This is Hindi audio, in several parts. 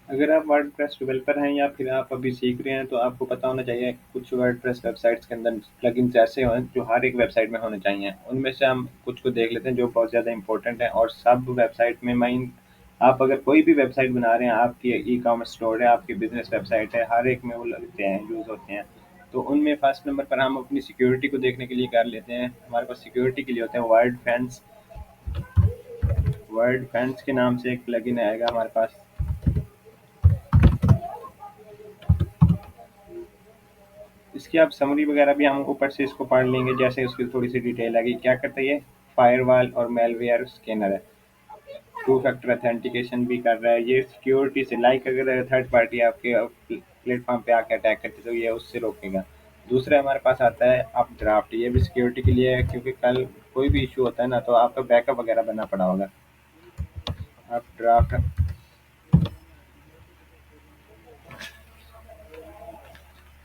अगर आप वर्डप्रेस डेवलपर हैं या फिर आप अभी सीख रहे हैं तो आपको पता होना चाहिए कुछ वर्डप्रेस वेबसाइट्स के अंदर प्लगइन्स ऐसे हों जो हर एक वेबसाइट में होने चाहिए। उनमें से हम कुछ को देख लेते हैं जो बहुत ज़्यादा इंपॉर्टेंट है और सब वेबसाइट में मेन। आप अगर कोई भी वेबसाइट बना रहे हैं, आपकी ई कॉमर्स स्टोर है, आपकी बिजनेस वेबसाइट है, हर एक में वो लगते हैं, यूज़ होते हैं। तो उनमें फर्स्ट नंबर पर हम अपनी सिक्योरिटी को देखने के लिए कर लेते हैं। हमारे पास सिक्योरिटी के लिए होते हैं वर्ड फैंस। वर्ड फैंस के नाम से एक प्लगइन आएगा हमारे पास। इसकी आप समरी वगैरह भी हम ऊपर से इसको पढ़ लेंगे, जैसे उसकी थोड़ी सी डिटेल आएगी। क्या करता है ये? फायरवॉल और मेलवेयर स्कैनर है। टू फैक्टर अथेंटिकेशन भी कर रहा है ये सिक्योरिटी से। लाइक अगर थर्ड पार्टी आपके प्लेटफॉर्म पे आके अटैक करती है तो ये उससे रोकेगा। दूसरा हमारे पास आता है अप ड्राफ्ट। ये भी सिक्योरिटी के लिए है, क्योंकि कल कोई भी इशू होता है ना तो आपका बैकअप वगैरह बनना पड़ा होगा। अप ड्राफ्ट,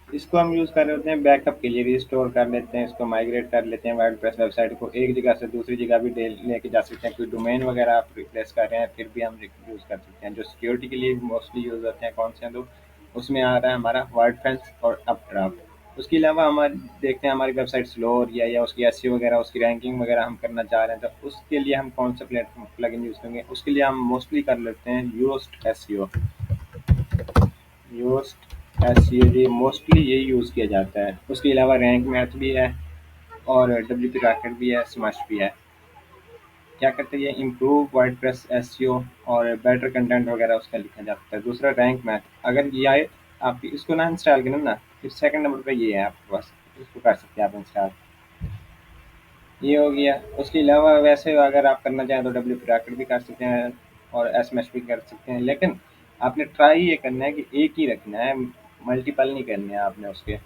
इसको हम यूज़ कर रहे होते हैं बैकअप के लिए। रिस्टोर कर लेते हैं, इसको माइग्रेट कर लेते हैं वर्डप्रेस वेबसाइट को एक जगह से दूसरी जगह भी लेके जा सकते हैं। कोई डोमेन वगैरह आप रिप्लेस कर रहे हैं फिर भी हम यूज़ कर सकते हैं। जो सिक्योरिटी के लिए मोस्टली यूज़ होते हैं कौन से हैं तो उसमें आ रहा है हमारा वर्डप्रेस और अपड्राफ्ट। उसके अलावा हमारे देखते हैं हमारी वेबसाइट स्लो हो रही है या उसकी एसईओ वगैरह, उसकी रैंकिंग वगैरह हम करना चाह रहे हैं तो उसके लिए हम कौन सा प्लेटफॉर्म प्लगइन यूज़ करेंगे। उसके लिए हम मोस्टली कर लेते हैं Yoast SEO. Yoast SEO mostly यही यूज़ किया जाता है। उसके अलावा रैंक मैथ भी है और डब्ल्यू पी रॉकेट भी है, स्मश भी है। क्या करते हैं ये? इम्प्रूव वर्डप्रेस एसईओ और बेटर कंटेंट वगैरह उसका लिखा जा सकता है। दूसरा रैंक मैथ, अगर ये आए आप इसको ना इंस्टॉल करें ना, फिर सेकंड नंबर पे ये है आपके पास, इसको कर सकते हैं आप इंस्टॉल। ये हो गया। उसके अलावा वैसे अगर आप करना चाहें तो डब्ल्यू पी रॉकेट भी कर सकते हैं और एस मैश भी कर सकते हैं, लेकिन आपने ट्राई ये करना है कि एक ही रखना है, मल्टीपल नहीं करने हैं आपने उसके।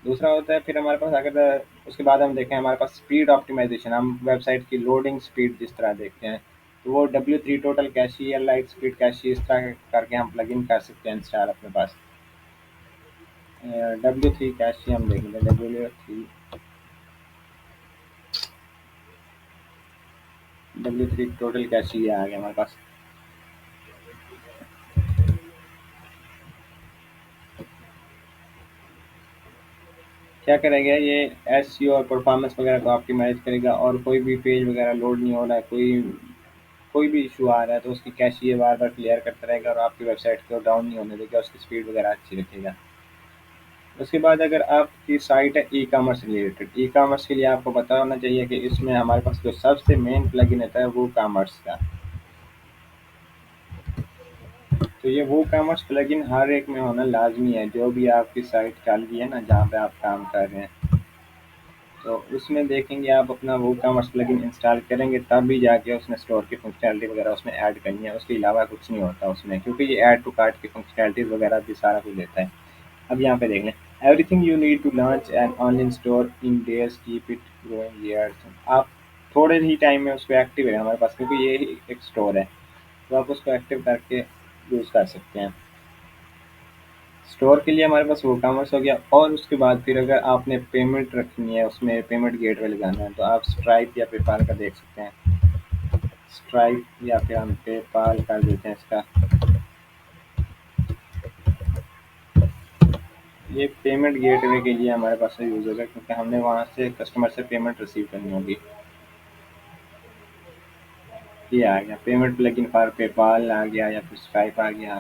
दूसरा होता है फिर हमारे पास, अगर उसके बाद हम देखें हमारे पास स्पीड ऑप्टिमाइजेशन। हम वेबसाइट की लोडिंग स्पीड जिस तरह देखते हैं तो वो W3 टोटल कैशी या लाइट स्पीड कैशी इस तरह करके हम प्लगइन कर सकते हैं इंस्टॉल अपने पास। W3 कैशी हम देख लेते हैं। W3 टोटल कैशी ये आ गया हमारे पास। क्या करेगा ये? एसईओ और परफॉर्मेंस वगैरह को ऑप्टिमाइज करेगा और कोई भी पेज वगैरह लोड नहीं हो रहा है, कोई कोई भी इशू आ रहा है तो उसकी कैशिए बार बार क्लियर करता रहेगा और आपकी वेबसाइट को डाउन नहीं होने देगा, उसकी स्पीड वगैरह अच्छी रखेगा। उसके बाद अगर आपकी साइट है e commerce related, e commerce के लिए आपको पता होना चाहिए कि इसमें हमारे पास जो सबसे मेन प्लगइन होता है वो कॉमर्स का। तो ये वो कॉमर्स प्लगइन हर एक में होना लाजमी है, जो भी आपकी साइट चल रही है ना, जहाँ पे आप काम कर रहे हैं। तो उसमें देखेंगे आप अपना वो कॉमर्स प्लगइन इंस्टॉल करेंगे तब भी जाके उसमें स्टोर की फंक्शनैलिटी वगैरह उसमें ऐड करनी है। उसके अलावा कुछ नहीं होता उसमें, क्योंकि ये ऐड टू कार्ट की फंक्शनैलिटीज़ वगैरह भी सारा कुछ देता है। अब यहाँ पे देख लें, everything you need to launch an online store in days keep it growing years. आप थोड़े ही टाइम में उसको एक्टिव है हमारे पास, क्योंकि ये ही एक स्टोर है तो आप उसको एक्टिव करके यूज़ कर सकते हैं। स्टोर के लिए हमारे पास वो कॉमर्स हो गया। और उसके बाद फिर अगर आपने पेमेंट रखनी है, उसमें पेमेंट गेटवे लगाना है तो आप स्ट्राइप या पेपाल का देख सकते हैं। स्ट्राइप या फिर हम पेपाल कर देते हैं इसका। ये पेमेंट गेटवे के लिए हमारे पास यूज़ होगा, क्योंकि हमने वहाँ से कस्टमर से पेमेंट रिसीव करनी होगी। ये आ गया पेमेंट प्लगइन फॉर पेपाल आ गया या फिर स्ट्राइप आ गया।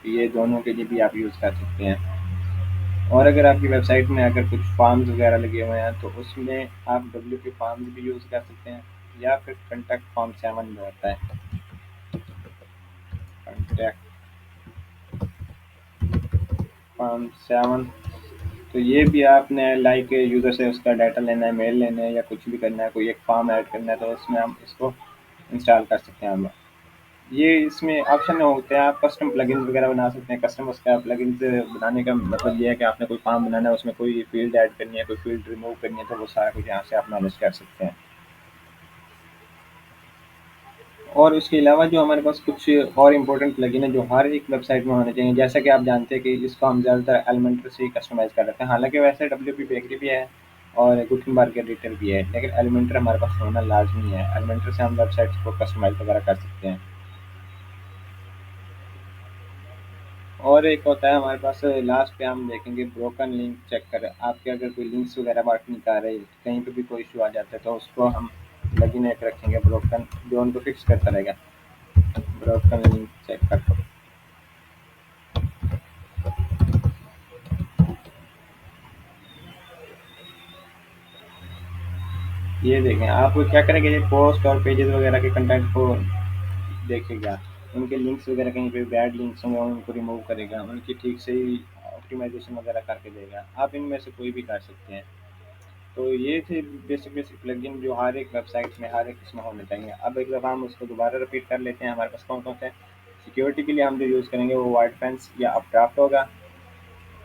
तो ये दोनों के लिए भी आप यूज़ कर सकते हैं। और अगर आपकी वेबसाइट में अगर कुछ फॉर्म्स वगैरह लगे हुए हैं तो उसमें आप डब्ल्यू पी फॉर्म्स भी यूज़ कर सकते हैं, या फिर कंटेक्ट फॉर्म 7 में होता है। कंटेक्ट फॉर्म 7, तो ये भी आपने लाइक यूज़र से उसका डाटा लेना है, मेल लेना है या कुछ भी करना है, कोई एक फॉर्म ऐड करना है तो उसमें हम इसको इंस्टॉल कर सकते हैं हम। ये इसमें ऑप्शन होते हैं, आप कस्टम प्लगइन्स वगैरह बना सकते हैं। कस्टमर्स का प्लगइन्स बनाने का मतलब ये है कि आपने कोई फॉर्म बनाना है, उसमें कोई फील्ड ऐड करनी है, कोई फील्ड रिमूव करनी है, तो वो सारा कुछ यहाँ से आप मैनेज कर सकते हैं। और उसके अलावा जो हमारे पास कुछ और इम्पोर्टेंट प्लगइन है जो हर एक वेबसाइट में होने चाहिए, जैसा कि आप जानते हैं कि इसको हम ज़्यादातर एलिमेंटर से ही कस्टमाइज़ कर रखते हैं। हालांकि वैसे डब्ल्यू पी बेकरी भी है और गुटनबर्ग एडिटर भी है, लेकिन एलिमेंटर हमारे पास होना लाजमी है। एलिमेंटर से हम वेबसाइट्स को कस्टमाइज़ वगैरह कर सकते हैं। और एक होता है हमारे पास लास्ट पे हम देखेंगे ब्रोकन लिंक चेक कर, आपके अगर कोई लिंक्स वगैरह वर्क नहीं कर रहे, कहीं पे भी कोई इशू आ जाता है तो उसको हम प्लगइन एक रखेंगे ब्रोकन, जो उनको फिक्स करता रहेगा। ब्रोकन लिंक चेक कर, ये देखें आप क्या करेंगे, ये पोस्ट और पेजेस वगैरह के कंटेंट को देखेगा, उनके लिंक्स वगैरह कहीं पे बैड लिंक्स होंगे उनको रिमूव करेगा, उनकी ठीक से ही ऑप्टिमाइजेशन वगैरह करके देगा। आप इनमें से कोई भी कर सकते हैं। तो ये थे बेसिक बेसिक प्लगइन जो हर एक वेबसाइट में हर एक इसमें होने चाहिए। अब एक दफ़ा हम उसको दोबारा रिपीट कर लेते हैं, हमारे पास कौन कौन से हैं। सिक्योरिटी के लिए हम जो यूज़ करेंगे वो वर्डप्रेस या अपड्राफ्ट होगा।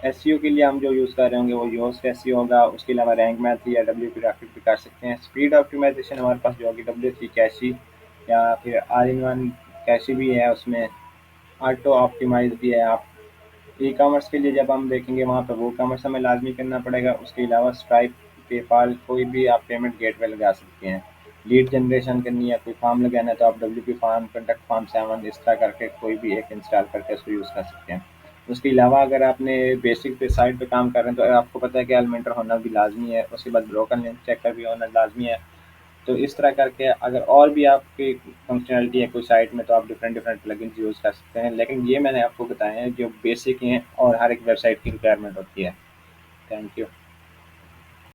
एसईओ के लिए हम जो यूज़ कर रहे होंगे वो योस्ट एसईओ होगा। उसके अलावा रैंक मैथ या डब्ल्यू ग्राफिक भी कर सकते हैं। स्पीड ऑप्टिमाइजेशन हमारे पास जो होगी डब्ल्यू 3 कैशी या फिर आर इन वन कैशी भी है, उसमें ऑटो ऑप्टिमाइज भी है। आप ई कॉमर्स के लिए जब हम देखेंगे वहाँ पर वो कॉमर्स हमें लाजमी करना पड़ेगा। उसके अलावा स्ट्राइप, पेपाल, कोई भी आप पेमेंट गेटवे लगा सकते हैं। लीड जनरेशन करनी है, कोई फॉर्म लगाना है तो आप W P form, conduct form 7 इस तरह करके कोई भी एक इंस्टॉल करके उसको यूज़ कर सकते हैं। उसके अलावा अगर आपने बेसिक पे साइट पे काम कर रहे हैं तो आपको पता है कि एलिमेंटर होना भी लाजमी है। उसके बाद ब्रोकन लिंक चेकर भी होना लाजमी है। तो इस तरह करके अगर और भी आपकी फंक्शनैलिटी है कोई साइट में तो आप डिफरेंट डिफरेंट प्लगइन्स यूज़ कर सकते हैं। लेकिन ये मैंने आपको बताए हैं जो बेसिक हैं और हर एक वेबसाइट की रिक्वायरमेंट होती है। Thank you.